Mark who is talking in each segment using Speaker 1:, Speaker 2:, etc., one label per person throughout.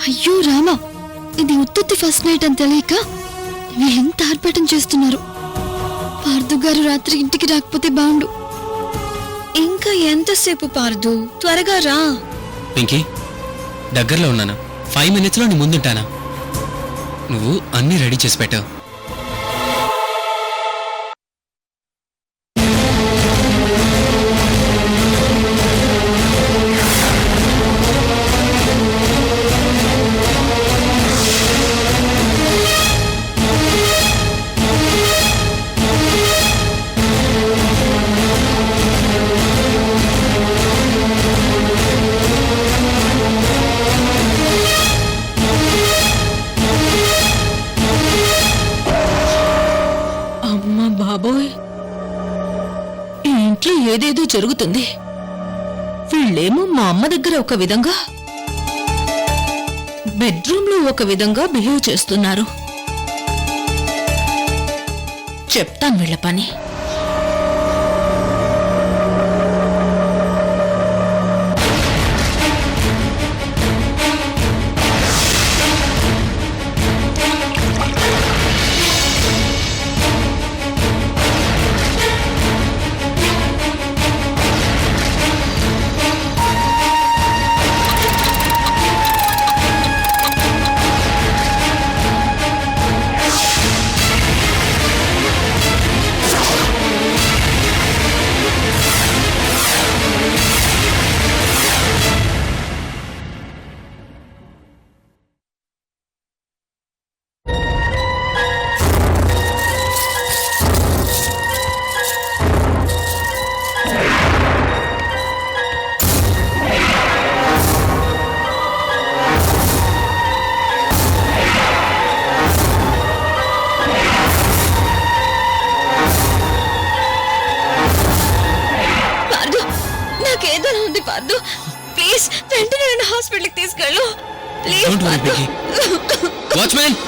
Speaker 1: అయ్యో రామా, ఇది ఉత్తుత్తి ఫస్ట్ నైట్ అని తెలియక వీళ్ళెంత ఆర్భాటం చేస్తున్నారు. పార్థు గారు రాత్రి ఇంటికి రాకపోతే బాగుండు.
Speaker 2: ఇంకా ఎంతసేపు పార్దు, త్వరగా రా.
Speaker 3: పింకీ, దగ్గరలో ఉన్నాను. 5 minutesలో నీ ముందుంటానా? నువ్వు అన్నీ రెడీ చేసి పెట్టావు.
Speaker 4: బాబోయ్, ఈ ఇంట్లో ఏదేదో జరుగుతుంది. వీళ్ళేమో మా అమ్మ దగ్గర ఒక విధంగా, బెడ్రూమ్ లో ఒక విధంగా బిహేవ్ చేస్తున్నారు. చెప్తాను వీళ్ళ పని.
Speaker 2: పార్దు, ప్లీజ్ వెంటనే నన్ను హాస్పిటల్కి తీసుకెళ్ళు. ప్లీజ్ పార్దు.
Speaker 3: వాచ్మెన్,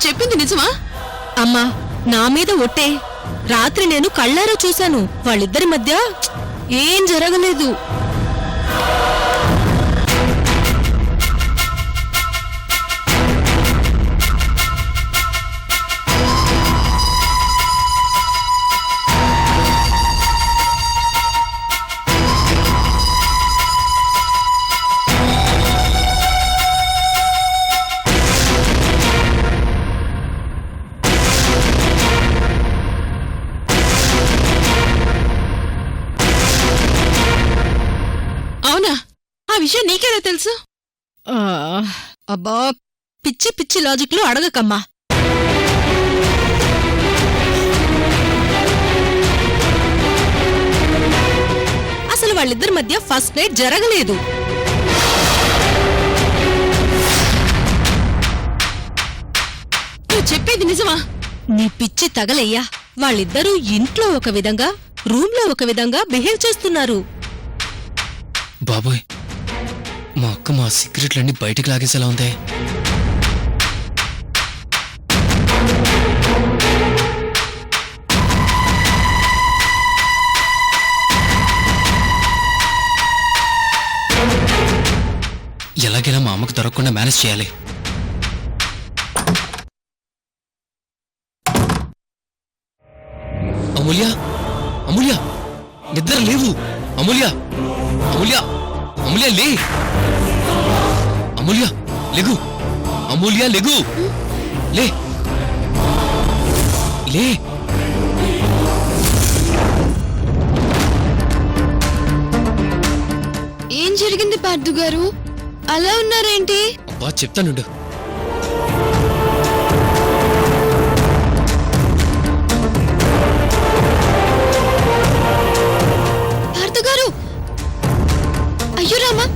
Speaker 4: చెప్పింది నిజమా? అమ్మా, నా మీద ఒట్టే. రాత్రి నేను కళ్ళారా చూశాను. వాళ్ళిద్దరి మధ్య ఏం జరగలేదు.
Speaker 2: విషయం నీకేలా తెలుసు?
Speaker 4: అబ్బా, పిచ్చి పిచ్చి లాజిక్లు అడగకమ్మా. అసలు వాళ్ళిద్దరి మధ్య ఫస్ట్ నైట్ జరగలేదు.
Speaker 2: నువ్వు చెప్పేది నిజమా?
Speaker 4: నీ పిచ్చి తగలయ్యా. వాళ్ళిద్దరూ ఇంట్లో ఒక విధంగా, రూమ్లో ఒక విధంగా బిహేవ్ చేస్తున్నారు.
Speaker 3: బాబోయ్, మా అక్క మా సీక్రెట్లన్నీ బయటికి లాగేసేలా ఉంది. ఎలాగైనా మా అమ్మకు దొరకకుండా మేనేజ్ చేయాలి. అమూల్య, అమూల్య, నిద్ర లేవు. అమూల్య, అమూల్య, అమూల్య లే. అమూల్య లెగు. అమూల్య లెగు. లే లే.
Speaker 1: ఏం జరిగింది పార్థు గారు? అలా ఉన్నారేంటి?
Speaker 3: అబ్బా చెప్తానుండు.
Speaker 1: పార్థు గారు, అయ్యో రామా,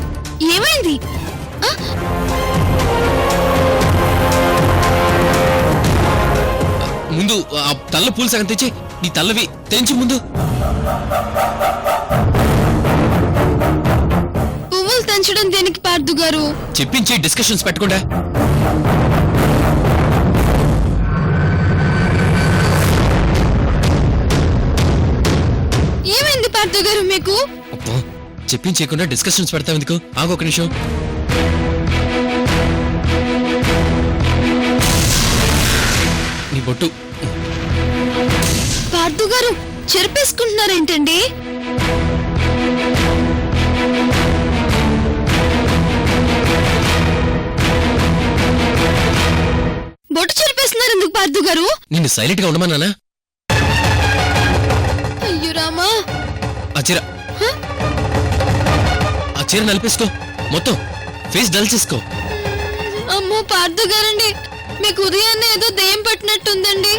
Speaker 1: ఏమైంది?
Speaker 3: ముందు ఆ తల్ల పూలు సగం తెచ్చి నీ తల్లవి తెంచి ముందు.
Speaker 1: పువ్వులు తెంచడం దేనికి పార్థు గారు?
Speaker 3: చెప్పించి డిస్కషన్స్ పెట్టకుండా.
Speaker 1: ఏమైంది పార్థు గారు మీకు?
Speaker 3: అబ్బా చెప్పించేయకుండా డిస్కషన్స్ పెడతావు ఎందుకు? ఆగు ఒక నిమిషం. నీ బొట్టు.
Speaker 1: పార్థు గారు, చెరిపేసుకుంటున్నారేంటండి? బొట్టు చెరిపేస్తున్నారు ఎందుకు పార్థు గారు?
Speaker 3: నిన్ను సైలెంట్ గా ఉండమన్నానా?
Speaker 1: అయ్యో రామా.
Speaker 3: ఆ చీర నలిపేసుకో. మొత్తం ఫేస్ డల్ చేసుకో.
Speaker 1: అమ్మో పార్థు గారండి, మీకు ఉదయాన్నే ఏదో దెయ్యం పట్టినట్టుందండి.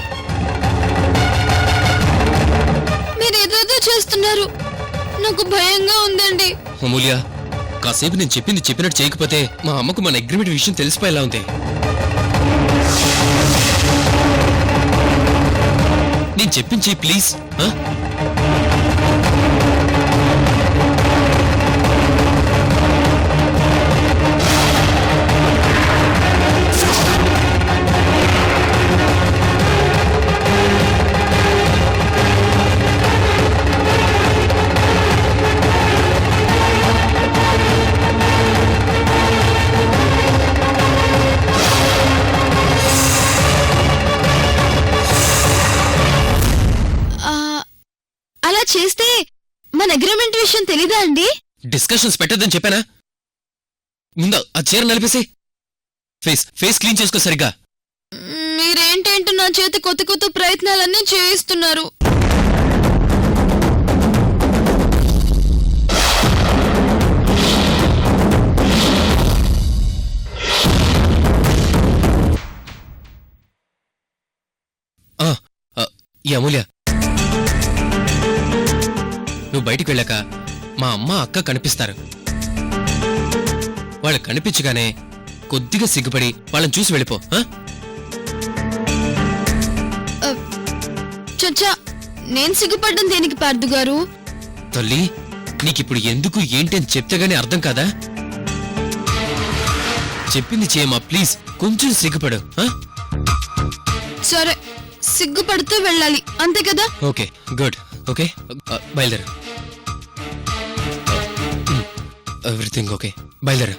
Speaker 1: మీరేదేదో చేస్తున్నారు, నాకు భయంగా ఉందండి.
Speaker 3: అమూల్య, కాసేపు నేను చెప్పింది చెప్పినట్టు చేయకపోతే మా అమ్మకు మన అగ్రిమెంట్ విషయం తెలిసిపోయేలా ఉంది. నేను చెప్పించి ప్లీజ్.
Speaker 1: అలా చేస్తే మన అగ్రిమెంట్ విషయం తెలీదా అండి?
Speaker 3: డిస్కషన్స్ పెట్టద్దని చెప్పానా? ముందు ఆ చీర నలిపేసి ఫేస్ క్లీన్ చేసుకో సరిగ్గా.
Speaker 1: మీరేంటేంటో నా చేతి కొత్త కొత్త ప్రయత్నాలన్నీ చేయిస్తున్నారు.
Speaker 3: ఈ అమూల్య, నువ్వు బయటికి వెళ్ళాక మా అమ్మ అక్క కనిపిస్తారు. వాళ్ళు కనిపించగానే కొద్దిగా సిగ్గుపడి వాళ్ళని చూసి వెళ్ళిపో.
Speaker 1: చచ్చా, నేను సిగ్గుపడ్డం దేనికి పార్థు గారు?
Speaker 3: తల్లి, నీకిప్పుడు ఎందుకు ఏంటి అని చెప్తే గానీ అర్థం కాదా? చెప్పింది చేయమ్మా ప్లీజ్. కొంచెం సిగ్గుపడు.
Speaker 1: సరే, సిగ్గుపడుతూ వెళ్ళాలి అంతే కదా?
Speaker 3: Okay good. ఓకే బయలుదేరు. ఎవ్రీథింగ్ ఓకే, బయలుదేరు.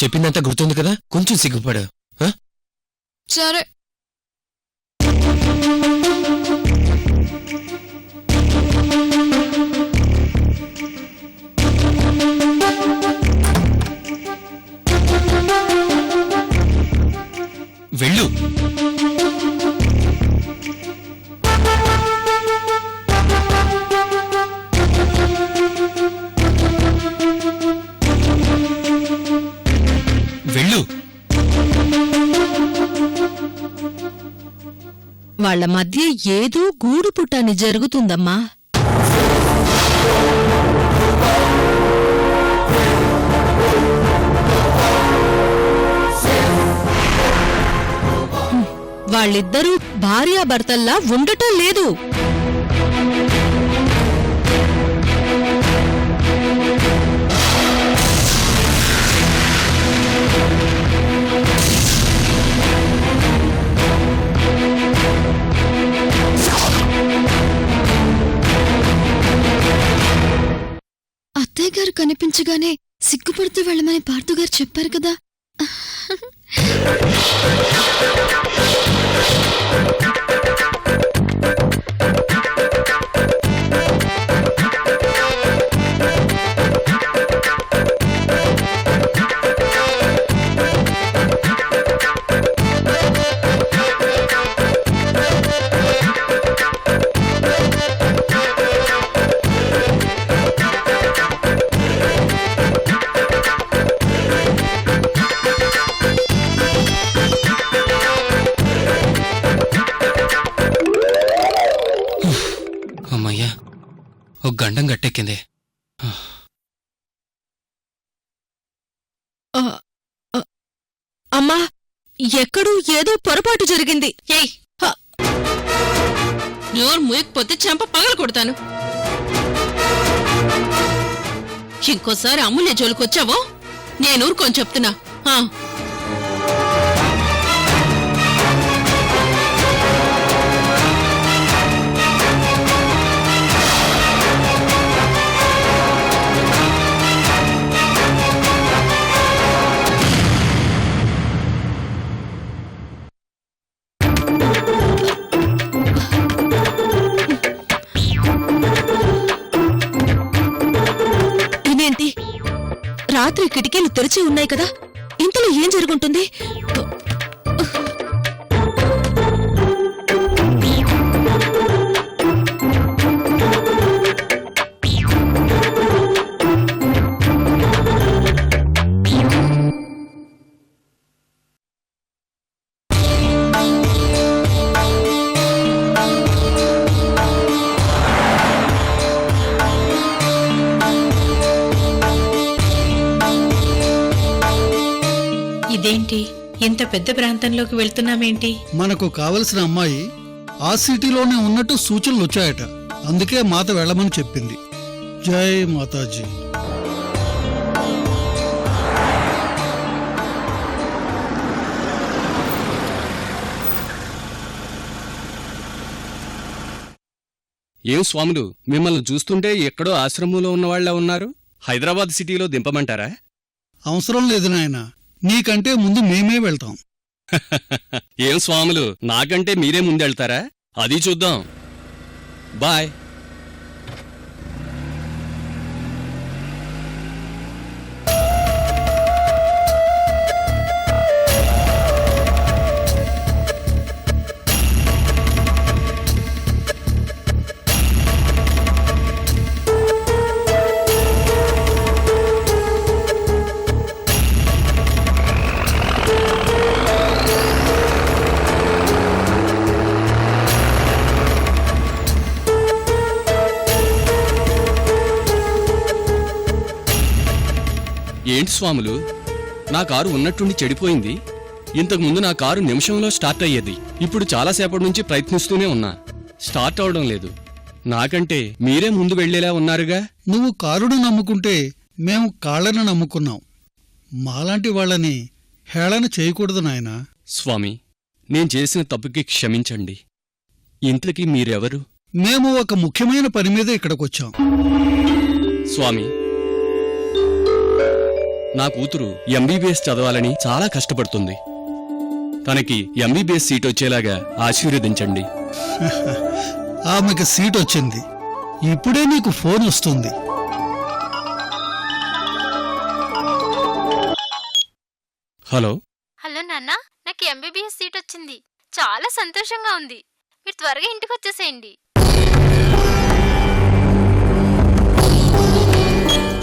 Speaker 3: చెప్పిందంతా గుర్తుంది కదా? కొంచెం సిగ్గుపడు.
Speaker 1: సరే.
Speaker 3: వెళ్ళు.
Speaker 4: వాళ్ళ మధ్య ఏదో గూడు పుటాని జరుగుతుందమ్మా. వాళ్ళిద్దరూ భార్యాభర్తల్లా ఉండటం లేదు.
Speaker 1: అత్తయ్య గారు కనిపించగానే సిగ్గుపడుతూ వెళ్ళమని పార్థు గారు చెప్పారు కదా.
Speaker 3: అమ్మయ్యా, ఒక గండం గట్టెక్కింది.
Speaker 4: అమ్మా, ఎక్కడూ ఏదో పొరపాటు జరిగింది.
Speaker 2: ఏయ్, నోరు మూయకపోతే చెంప పగలు కొడతాను. ఇంకోసారి అమ్ములే జోలికొచ్చావో నేను ఊరుకొని చెప్తున్నా.
Speaker 4: ఇదేంటి, రాత్రి కిటికీలు తెరిచి ఉన్నాయి కదా, ఇంతలో ఏం జరుగుంటుంది?
Speaker 2: ఇదేంటి, ఇంత పెద్ద ప్రాంతంలోకి వెళ్తున్నామేంటి?
Speaker 5: మనకు కావలసిన అమ్మాయి ఆ సిటీలోనే ఉన్నట్టు సూచనలు వచ్చాయట. అందుకే మాత వెళ్ళమని చెప్పింది. జై మాతాజీ.
Speaker 6: ఏం స్వాములు, మిమ్మల్ని చూస్తుంటే ఎక్కడో ఆశ్రమంలో ఉన్నవాళ్లా ఉన్నారు. హైదరాబాద్ సిటీలో దింపమంటారా?
Speaker 5: అవసరం లేదు నాయన, నీకంటే ముందు మేమే వెళ్తాం.
Speaker 6: ఏం స్వాములు, నాకంటే మీరే ముందెళ్తారా? అది చూద్దాం. బాయ్. ఏంటి స్వాములు, నా కారు ఉన్నట్టుండి చెడిపోయింది. ఇంతకుముందు నా కారు నిమిషంలో స్టార్ట్ అయ్యేది. ఇప్పుడు చాలాసేపటి నుంచి ప్రయత్నిస్తూనే ఉన్నా, స్టార్ట్ అవడం లేదు. నాకంటే మీరే ముందు వెళ్లేలా ఉన్నారుగా.
Speaker 5: నువ్వు కారును నమ్ముకుంటే మేము కాళ్ళను నమ్ముకున్నాం. మాలాంటి వాళ్ళని హేళన చేయకూడదు నాయనా.
Speaker 6: స్వామి, నేను చేసిన తప్పుకి క్షమించండి. ఇంతకీ మీరెవరు?
Speaker 5: మేము ఒక ముఖ్యమైన పని మీద ఇక్కడికొచ్చాం.
Speaker 6: స్వామి, నా కూతురు ఎంబీబీఎస్ చదవాలని చాలా కష్టపడుతుంది. తనకి ఎంబీబీఎస్ సీట్ వచ్చేలాగా ఆశీర్వదించండి.
Speaker 5: ఆమెకి సీట్ వచ్చింది. ఇప్పుడే నీకు ఫోన్ వస్తుంది.
Speaker 6: హలో.
Speaker 7: హలో నాన్న, నాకు ఎంబీబీఎస్ సీట్ వచ్చింది. చాలా సంతోషంగా ఉంది. మీరు త్వరగా ఇంటికి వచ్చేసేయండి.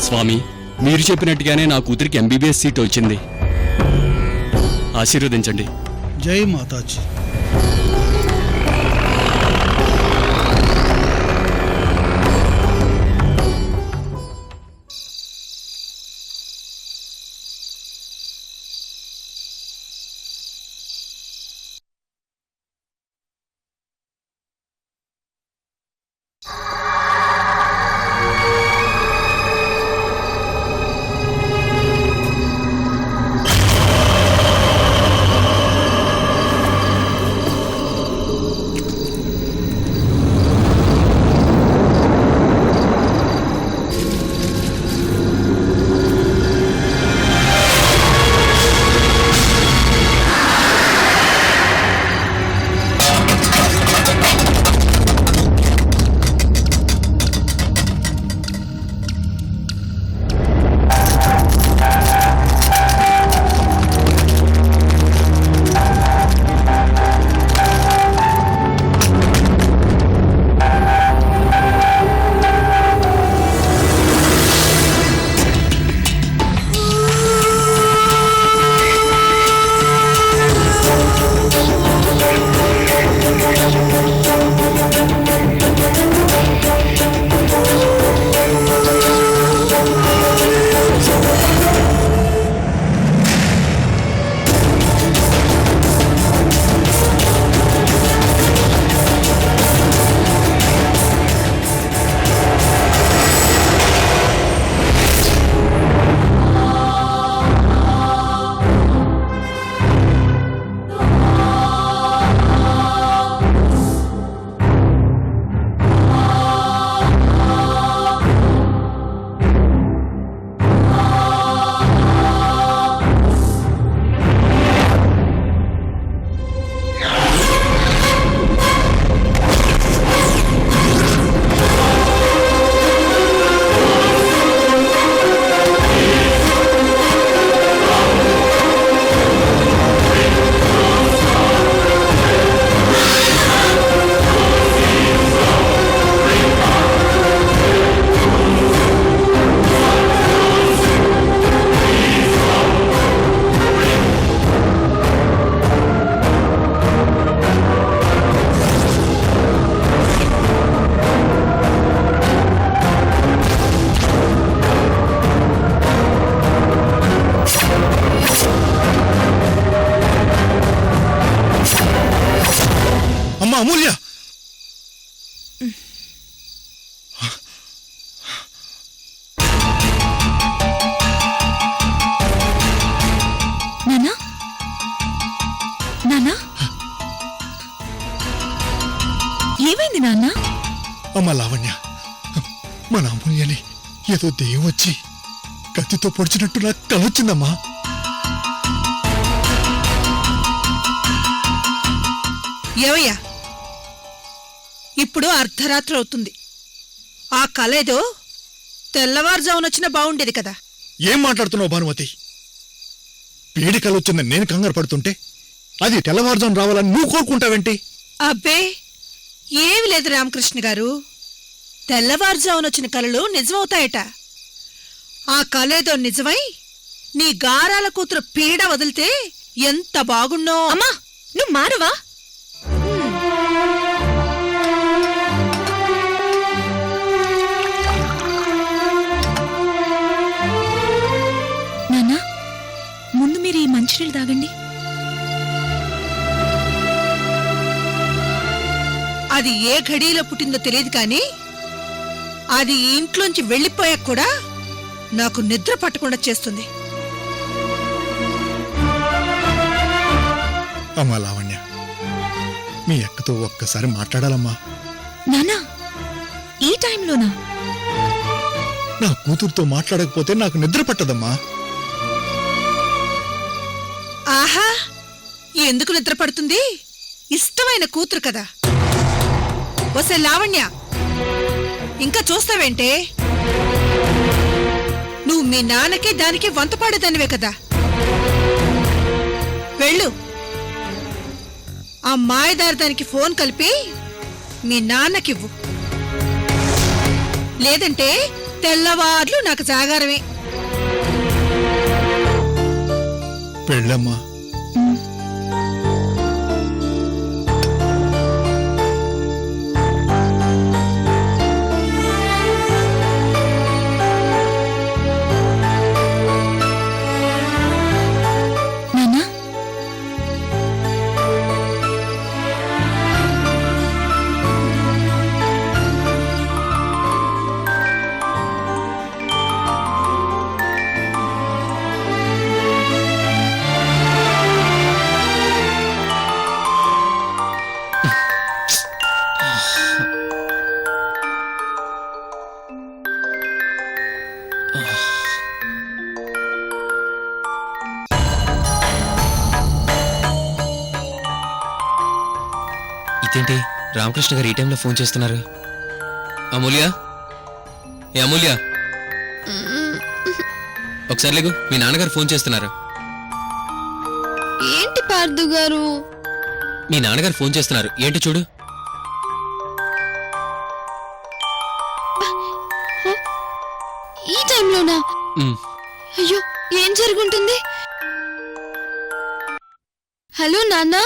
Speaker 6: స్వామి, మీరు చెప్పినట్టుగానే నా కూతురికి ఎంబీబీఎస్ సీట్ వచ్చింది. ఆశీర్వదించండి.
Speaker 5: జై మాతాజీ.
Speaker 8: అమూల్య
Speaker 1: నానా నానా ఏమైంది నాన్న?
Speaker 8: అమ్మ లావణ్య, మన అమూల్యని ఏదో దెయ్యం వచ్చి కత్తితో పొడిచినట్టు నాకు కలొచ్చిందమ్మా.
Speaker 9: ఏవయ్యా, ఇప్పుడు అర్ధరాత్రి అవుతుంది. ఆ కల ఏదో తెల్లవారుజామునొచ్చినా బాగుండేది కదా.
Speaker 8: ఏం మాట్లాడుతున్నావు భానుమతి? పీడి కలొచ్చిందని నేను కంగారు పడుతుంటే అది తెల్లవారుజాము రావాలని నువ్వు కోరుకుంటావేంటి?
Speaker 9: అబ్బే ఏమి లేదు రామకృష్ణ గారు, తెల్లవారుజామునొచ్చిన కలలు నిజమవుతాయట. ఆ కలేదో నిజమై నీ గారాల కూతురు పీడ వదిలితే ఎంత బాగుండో.
Speaker 2: అమ్మా నువ్వు మారవా?
Speaker 1: నాన్నా, ముందు మీరు ఈ మంచినీళ్ళు తాగండి.
Speaker 9: అది ఏ ఘడియలో పుట్టిందో తెలియదు కానీ అది ఈ ఇంట్లోంచి వెళ్ళిపోయాక కూడా నాకు నిద్ర పట్టకుండా చేస్తుంది.
Speaker 8: అమ్మా లావణ్య, మీ అక్కతో ఒక్కసారి మాట్లాడాలమ్మా.
Speaker 1: నానా, ఈ టైంలోనా?
Speaker 8: నా కూతురుతో మాట్లాడకపోతే నాకు నిద్ర పట్టదమ్మా.
Speaker 9: ఆహా, ఎందుకు నిద్ర పడుతుంది? ఇష్టమైన కూతురు కదా. వసే లావణ్య, ఇంకా చూస్తావేంటే? నువ్వు మీ నాన్నకి దానికి వంతపాడేదానివే కదా. వెళ్ళు, ఆ మాయదారి దానికి ఫోన్ కలిపి మీ నాన్నకివ్వు. లేదంటే తెల్లవార్లు నాకు జాగారమే.
Speaker 8: పెళ్ళమ్మా.
Speaker 1: నానా,
Speaker 3: ఇదేంటి రామకృష్ణ గారు ఈ టైంలో ఫోన్ చేస్తున్నారు? అమూల్య, ఏ అమూల్య, ఒకసారి లేగు, మీ నాన్నగారు ఫోన్ చేస్తున్నారు.
Speaker 1: ఏంటి పార్దు గారు?
Speaker 3: మీ నాన్నగారు ఫోన్ చేస్తున్నారు, ఏంటి చూడు.
Speaker 1: ఈ టైంలోనా?
Speaker 3: ఉమ్,
Speaker 1: అయ్యో, ఏం జరుగుంటుంది? హలో నాన్నా.